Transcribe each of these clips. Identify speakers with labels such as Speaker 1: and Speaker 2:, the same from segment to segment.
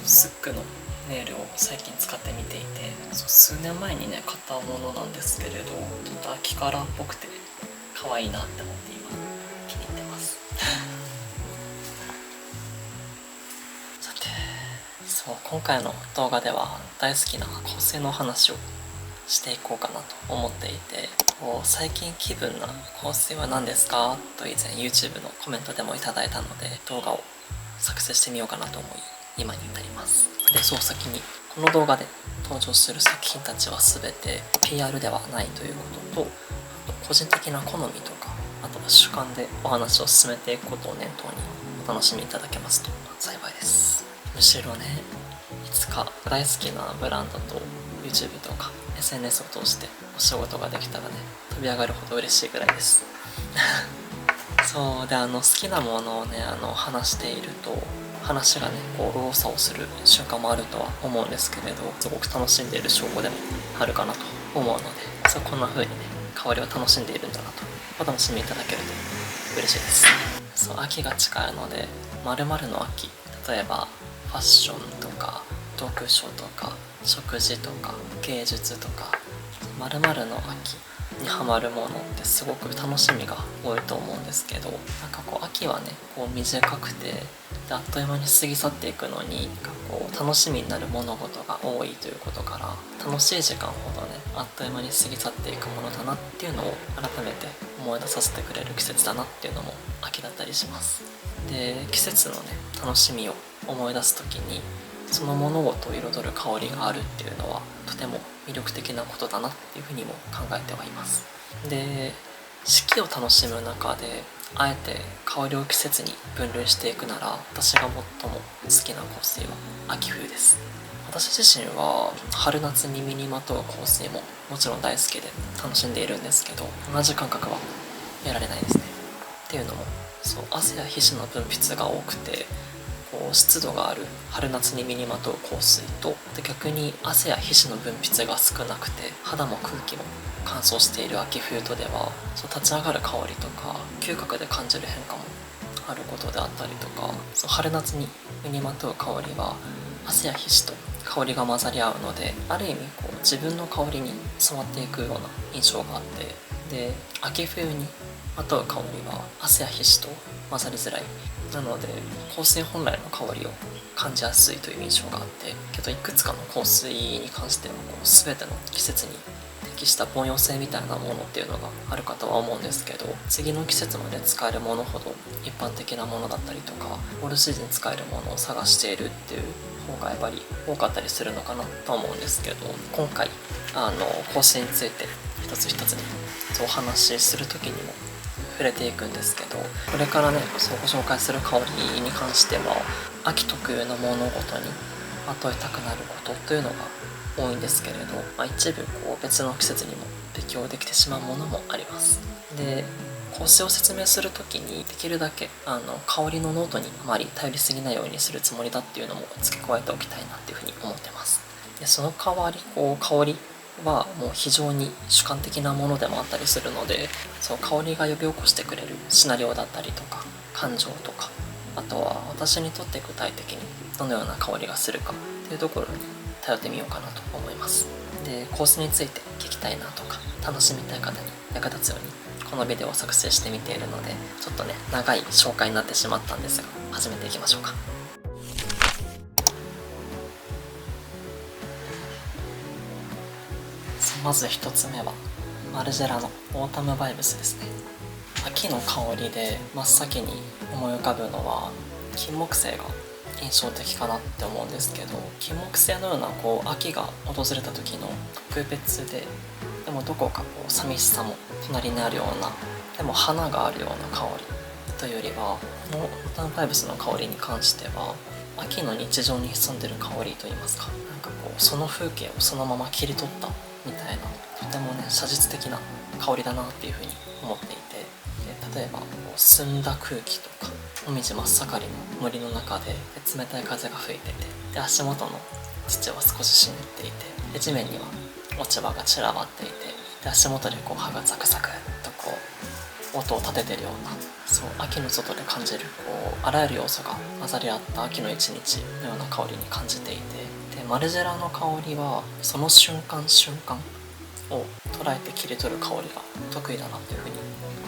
Speaker 1: スックのネイルを最近使ってみていて、数年前にね買ったものなんですけれど、ちょっと秋カラーっぽくて可愛いなって思って今気に入ってますさて、今回の動画では大好きな香水の話をしていこうかなと思っていて、最近気分な香水は何ですかと以前 YouTube のコメントでもいただいたので、動画を作成してみようかなと思い今に至ります。で、先にこの動画で登場する作品たちは全て PR ではないということと、あと個人的な好みとか、あとは主観でお話を進めていくことを念頭にお楽しみいただけますと幸いです。むしろね、いつか大好きなブランドと YouTube とか SNS を通してお仕事ができたらね、飛び上がるほど嬉しいぐらいですそうで、好きなものをね話していると話がね右往左往する瞬間もあるとは思うんですけれど、すごく楽しんでいる証拠でもあるかなと思うので、こんな風にね香りを楽しんでいるんだなとお楽しみいただけると嬉しいです。秋が近いので、〇〇の秋、例えばファッションとか読書とか食事とか芸術とか、〇〇の秋にハマるものってすごく楽しみが多いと思うんですけど、秋はね短くて、であっという間に過ぎ去っていくのに楽しみになる物事が多いということから、楽しい時間ほどねあっという間に過ぎ去っていくものだなっていうのを改めて思い出させてくれる季節だなっていうのも秋だったりします。で、季節のね楽しみを思い出す時にその物事を彩る香りがあるっていうのはとても魅力的なことだなっていうふうにも考えてはいます。で、四季を楽しむ中であえて香りを季節に分類していくなら、私が最も好きな香水は秋冬です。私自身は春夏に身にまとう香水ももちろん大好きで楽しんでいるんですけど、同じ感覚は得られないですね。っていうのも汗や皮脂の分泌が多くて湿度がある春夏に身にまとう香水と、で逆に汗や皮脂の分泌が少なくて肌も空気も乾燥している秋冬とでは、立ち上がる香りとか嗅覚で感じる変化もあることであったりとか、春夏に身にまとう香りは汗や皮脂と香りが混ざり合うので、ある意味自分の香りに染まっていくような印象があって、で秋冬にまとう香りは汗や皮脂と混ざりづらい、なので香水本来の香りを感じやすいという印象があって、けどいくつかの香水に関しては全ての季節に適した凡庸性みたいなものっていうのがあるかとは思うんですけど、次の季節まで使えるものほど一般的なものだったりとか、オールシーズン使えるものを探しているっていう方がやっぱり多かったりするのかなと思うんですけど、今回香水について一つ一つにお話しする時にも触れていくんですけど、これからねご紹介する香りに関しては秋特有の物事にまといたくなることというのが多いんですけれど、一部別の季節にも適応できてしまうものもあります。で、香水を説明する時にできるだけ香りのノートにあまり頼りすぎないようにするつもりだっていうのも付け加えておきたいなっていうふうに思ってます。で、その代わり香りはもう非常に主観的なものでもあったりするので、香りが呼び起こしてくれるシナリオだったりとか感情とか、あとは私にとって具体的にどのような香りがするかっていうところに頼ってみようかなと思います。で、香水について聞きたいなとか楽しみたい方に役立つようにこのビデオを作成してみているので、ちょっとね長い紹介になってしまったんですが始めていきましょうか。まず1つ目はマルジェラのオータムバイブスですね。秋の香りで真っ先に思い浮かぶのは金木犀が印象的かなって思うんですけど、金木犀のような秋が訪れた時の特別で、でもどこか寂しさも隣にあるような、でも花があるような香りというよりは、このオータムバイブスの香りに関しては秋の日常に潜んでる香りといいますか、その風景をそのまま切り取ったみたいな、とてもね写実的な香りだなっていうふうに思っていて、で例えば澄んだ空気とか紅葉真っ盛りの森の中で冷たい風が吹いてて、で足元の土は少し湿っていて、で地面には落ち葉が散らばっていて、で足元で葉がザクザクっと音を立ててるような、秋の外で感じるあらゆる要素が混飾り合った秋の一日のような香りに感じていて、でマルジェラの香りはその瞬間瞬間を捉えて切り取る香りが得意だなというふうに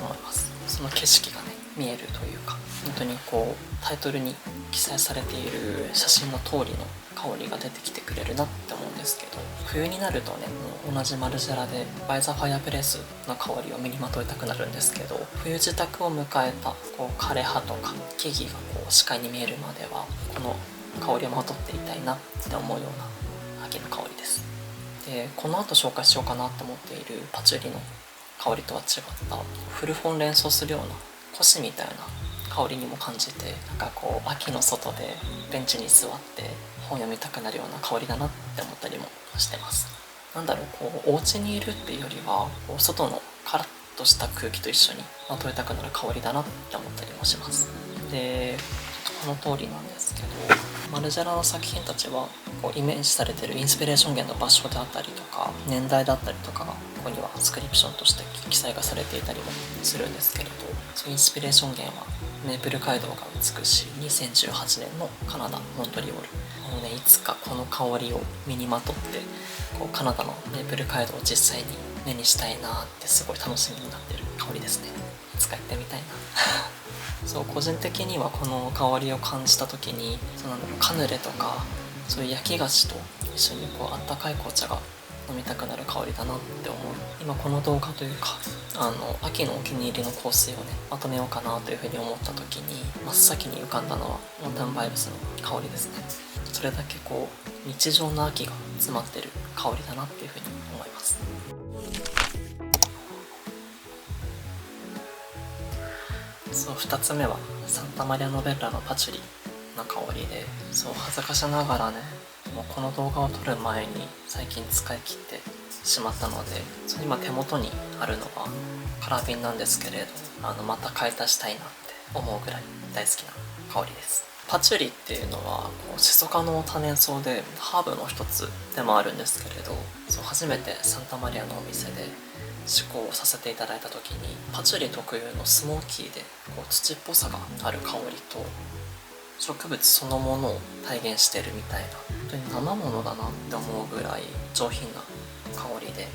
Speaker 1: 思います。その景色がね見えるというか、本当にこうタイトルに記載されている写真の通りの香りが出てきてくれるなって思うんですけど、冬になるとね同じマルジェラでバイザファイアプレスの香りを身にまといたくなるんですけど、冬支度を迎えたこう枯れ葉とか木々がこう視界に見えるまではこの香りをまとっていたいなって思うような秋の香りです。でこの後紹介しようかなと思っているパチュリの香りとは違った古本連想するようなコシみたいな香りにも感じて、なんかこう秋の外でベンチに座って本読みたくなるような香りだなって思ったりもしてます。なんだろう、こうお家にいるっていうよりはこう外のカラッとした空気と一緒にまといたくなる香りだなって思ったりもします。でこの通りなんですけど、マルジェラの作品たちはこうイメージされているインスピレーション源の場所であったりとか年代だったりとかがここにはスクリプションとして記載がされていたりもするんですけれど、そのインスピレーション源はメープル街道が美しい2018年のカナダ・モントリオール。いつかこの香りを身にまとってこうカナダのメープル街道を実際に目にしたいなってすごい楽しみになってる香りですね。いつか行ってみたいなそう個人的にはこの香りを感じた時にカヌレとかそういう焼き菓子と一緒にこうあったかい紅茶が飲みたくなる香りだなって思う。今この動画というか秋のお気に入りの香水をねまとめようかなというふうに思った時に真っ先に浮かんだのはモンタンバイブスの香りですね。それだけこう日常の秋が詰まってる香りだなっていうふうに思います。そう2つ目はサンタマリアノベッラのパチュリの香りで、そう恥ずかしながらねもうこの動画を撮る前に最近使い切ってしまったので、今手元にあるのはカラビンなんですけれどまた買い足したいなって思うぐらい大好きな香りです。パチュリっていうのはこうシソ科の多年草でハーブの一つでもあるんですけれど、初めてサンタマリアのお店で試行をさせていただいた時にパチュリ特有のスモーキーでこう土っぽさがある香りと植物そのものを体現してるみたいな、本当に生ものだなって思うぐらい上品な香りで、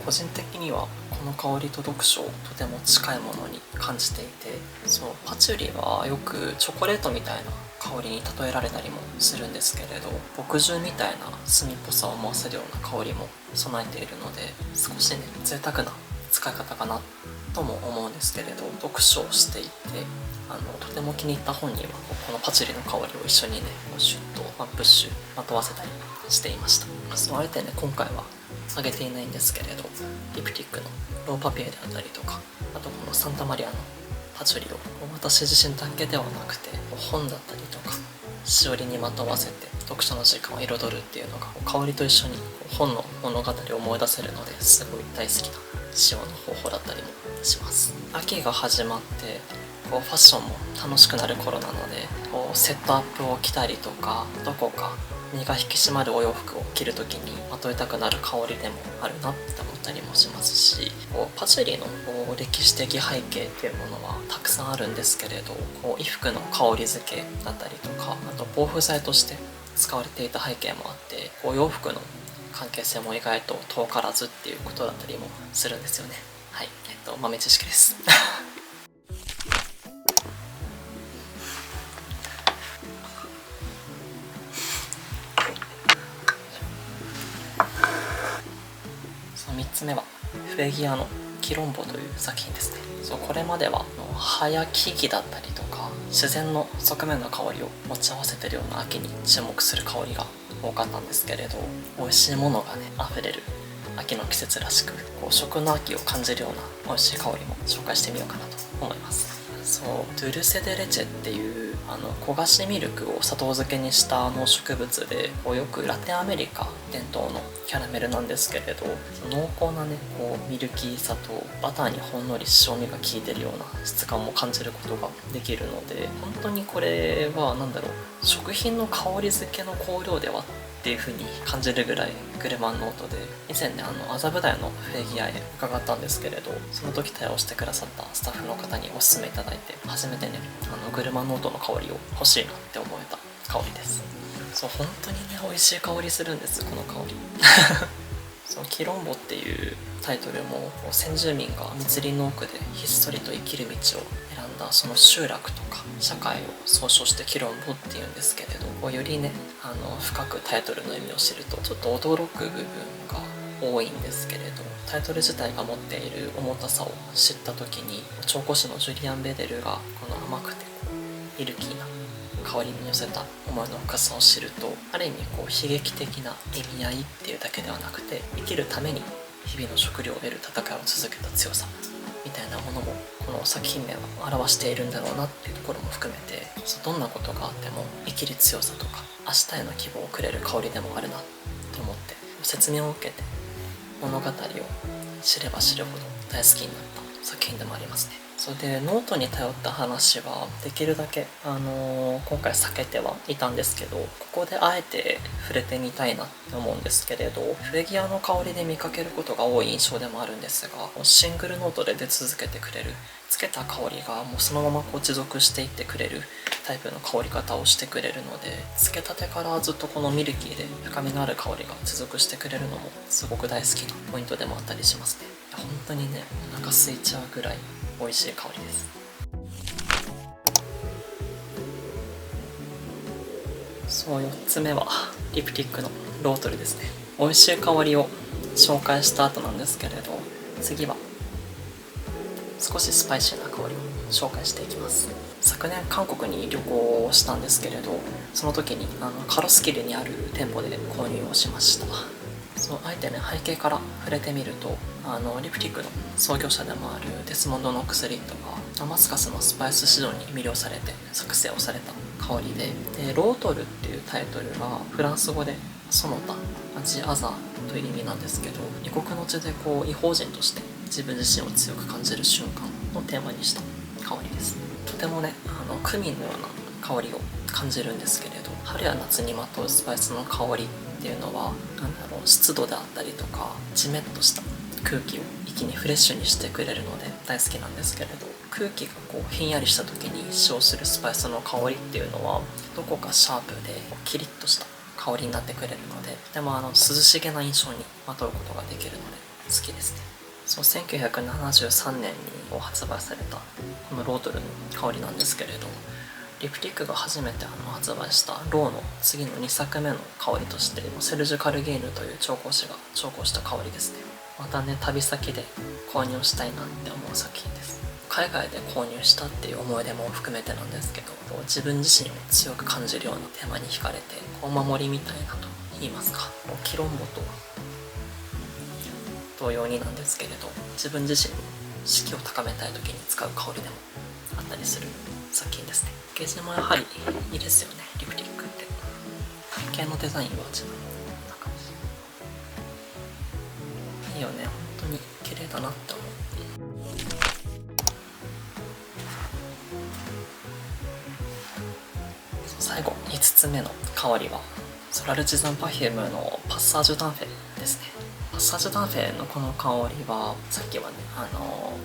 Speaker 1: 個人的にはこの香りと読書とても近いものに感じていて、パチュリはよくチョコレートみたいな香りに例えられたりもするんですけれど、墨汁みたいな炭っぽさを思わせるような香りも備えているので、少しね贅沢な使い方かなとも思うんですけれど、読書をしていてとても気に入った本にはこのパチュリの香りを一緒にねシュッとワンプッシュまとわせたりしていました。あえてね今回はあげていないんですけれど、リプティックのローパピエであったりとか、あとこのサンタマリアのパチュリを私自身だけではなくて本だったりとかしおりにまとわせて読書の時間を彩るっていうのが香りと一緒に本の物語を思い出せるので、すごい大好きな使用の方法だったりもします。秋が始まってファッションも楽しくなる頃なので、セットアップを着たりとかどこか身が引き締まるお洋服を着るときにまといたくなる香りでもあるなって思ったりもしますし、パチュリの歴史的背景っていうものはたくさんあるんですけれど、衣服の香り付けだったりとか、あと防腐剤として使われていた背景もあって、洋服の関係性も意外と遠からずっていうことだったりもするんですよね。はい、豆知識です3つ目はフレギアのキロンボという作品ですね。これまでは葉や木々だったりとか自然の側面の香りを持ち合わせているような秋に注目する香りが多かったんですけれど、美味しいものがね溢れる秋の季節らしく食の秋を感じるような美味しい香りも紹介してみようかなと思います。ドゥルセデレチェっていう焦がしミルクを砂糖漬けにした植物で、よくラテンアメリカ伝統のキャラメルなんですけれど、濃厚なねミルキーさとバターにほんのり塩味が効いてるような質感も感じることができるので、本当にこれは食品の香り付けの香料ではっていう風に感じるぐらいグルマンノートで、以前ね麻布台のフレギアへ伺ったんですけれど、その時対応してくださったスタッフの方にお勧めいただいて、初めてねグルマンノートの香りを欲しいなって思えた香りです。そう本当にね美味しい香りするんです、この香りそうキロンボっていうタイトルも先住民が密林の奥でひっそりと生きる道を選んだその集落とか社会を総称してキロンボっていうんですけれど、よりね深くタイトルの意味を知るとちょっと驚く部分が多いんですけれど、タイトル自体が持っている重たさを知った時に、調香師のジュリアン・ベデルがこの甘くてミルキーな香りに寄せた思いの深さを知ると、ある意味悲劇的な意味合いっていうだけではなくて、生きるために日々の食料を得る戦いを続けた強さみたいなものもこの作品名は表しているんだろうなっていうところも含めて、どんなことがあっても生きる強さとか明日への希望をくれる香りでもあるなと思って、説明を受けて物語を知れば知るほど大好きになった作品でもありますね。それでノートに頼った話はできるだけ、今回避けてはいたんですけど、ここであえて触れてみたいなって思うんですけれど、フレギアの香りで見かけることが多い印象でもあるんですが、シングルノートで出続けてくれる、つけた香りがもうそのまま持続していってくれるタイプの香り方をしてくれるので、つけたてからずっとこのミルキーで深みのある香りが続してくれるのもすごく大好きなポイントでもあったりしますね。本当にねお腹空いちゃうぐらい美味しい香りです。そう4つ目はリプティックのロートルですね。美味しい香りを紹介した後なんですけれど、次は少しスパイシーな香りを紹介していきます。昨年韓国に旅行をしたんですけれど、その時にカロスキルにある店舗で購入をしました。あえてね背景から触れてみると、リプティックの創業者でもあるデスモンド・ノックスリットがダマスカスのスパイス市場に魅了されて作成をされた香りで、ロートルっていうタイトルがフランス語でその他味アザーという意味なんですけど、異国の地で異邦人として自分自身を強く感じる瞬間をテーマにした香りです。とてもねクミンのような香りを感じるんですけれど、春や夏にまとうスパイスの香りっていうのは湿度であったりとかジメッとした空気を一気にフレッシュにしてくれるので大好きなんですけれど、空気がひんやりした時に使用するスパイスの香りっていうのはどこかシャープでキリッとした香りになってくれるので、でも涼しげな印象にまとうことができるので好きですね。1973年に発売されたこのロートルの香りなんですけれど、リプティックが初めて発売したローの次の2作目の香りとしてセルジュ・カルゲーヌという調香師が調香した香りですね。またね旅先で購入したいなって思う作品です。海外で購入したっていう思い出も含めてなんですけど、自分自身を強く感じるようなテーマに惹かれてお守りみたいなと言いますか、キロンボと同様になんですけれど、自分自身の士気を高めたい時に使う香りでもあったりする作品ですね。パッケージもやはりいいですよね、リプティックって。背景のデザインは自分こんな感じいいよね、本当に綺麗だなって思う。最後5つ目の香りはソラルチザンパフュームのパッサージュダンフェですね。パッサージュダンフェのこの香りはさっきはね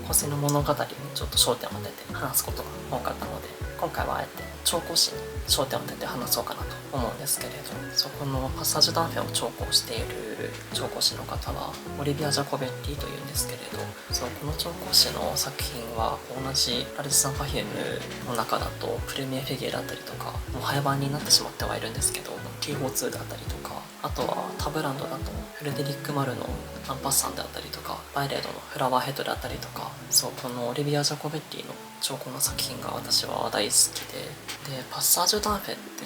Speaker 1: 香水の物語にちょっと焦点を当てて話すことが多かったので、今回はあえて調香師に焦点を当てて話そうかなと思うんですけれど、そこのパッサージュダンフェを調香している調香師の方はオリビア・ジャコベッティというんですけれど、この調香師の作品は同じラルチザンパフュームの中だとプレミアフィギュアだったりとかもう早番になってしまってはいるんですけど、 T42 だったりとか、あとはタブランドだとフレデリック・マルのアンパッサンであったりとか、バイレードのフラワーヘッドであったりとか、このオリビア・ジャコベッティの調香の作品が私は大好きで、パッサージュダンフェって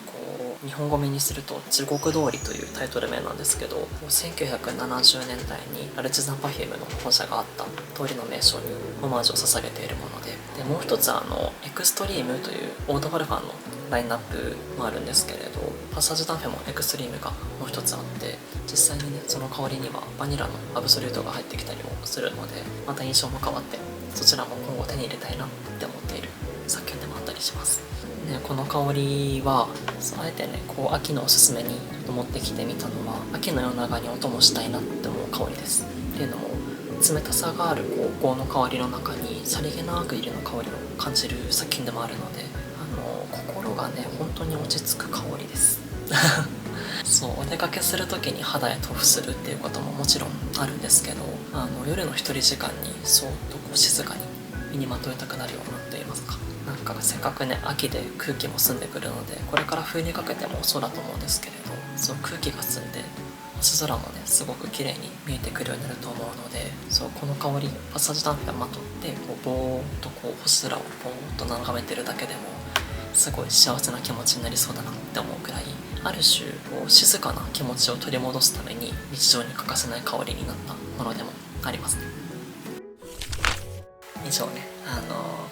Speaker 1: 日本語名にすると地獄通りというタイトル名なんですけど、1970年代にラルチザンパフュームの本社があった通りの名称にオマージュを捧げているもので、もう一つエクストリームというオードバルファンのラインナップもあるんですけれど、パッサージュダンフェもエクストリームがもう一つあって、実際にねその香りにはバニラのアブソリュートが入ってきたりもするので、また印象も変わってそちらも今後手に入れたいなって思っている作品でもあったりします。ね、この香りはあえてねこう秋のおすすめに持ってきてみたのは、秋の夜長にお供したいなって思う香りです。っていうのも冷たさがある香の香りの中にさりげなく入りの香りを感じる作品でもあるので、心がね本当に落ち着く香りですそうお出かけする時に肌へ塗布するっていうことももちろんあるんですけど、夜の一人時間にそっとこう静かに身にまといたくなるようなと言いますか、なんかせっかくね秋で空気も澄んでくるので、これから冬にかけてもそうだと思うんですけれど、そう空気が澄んで星空もねすごく綺麗に見えてくるようになると思うので、そうこの香りパッサージタンプをまとってこうぼーっとこう星空をぼーっと眺めてるだけでもすごい幸せな気持ちになりそうだなって思うくらい、ある種こう静かな気持ちを取り戻すために日常に欠かせない香りになったものでもありますね。以上ね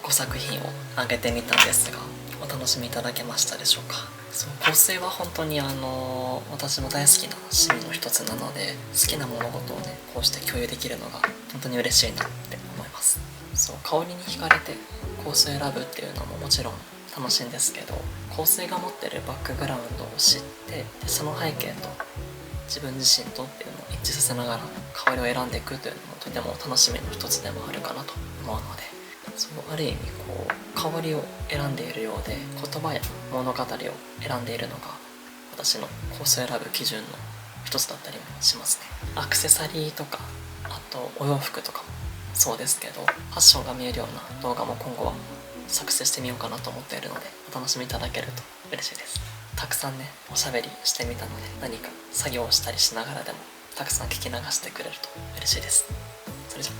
Speaker 1: 5作品を挙げてみたんですが、お楽しみいただけましたでしょうか。そう香水は本当に私も大好きな趣味の一つなので、好きな物事をねこうして共有できるのが本当に嬉しいなって思います。そう香りに惹かれて香水を選ぶっていうのももちろん楽しいんですけど、香水が持ってるバックグラウンドを知って、でその背景と自分自身とっていうのを一致させながら香りを選んでいくというのもとても楽しみの一つでもあるかなと思うので、そうある意味こう香りを選んでいるようで言葉や物語を選んでいるのが私の香水を選ぶ基準の一つだったりもしますね。アクセサリーとかあとお洋服とかもそうですけど、ファッションが見えるような動画も今後は作成してみようかなと思っているので、お楽しみいただけると嬉しいです。たくさんねおしゃべりしてみたので、何か作業をしたりしながらでもたくさん聞き流してくれると嬉しいです。それじゃ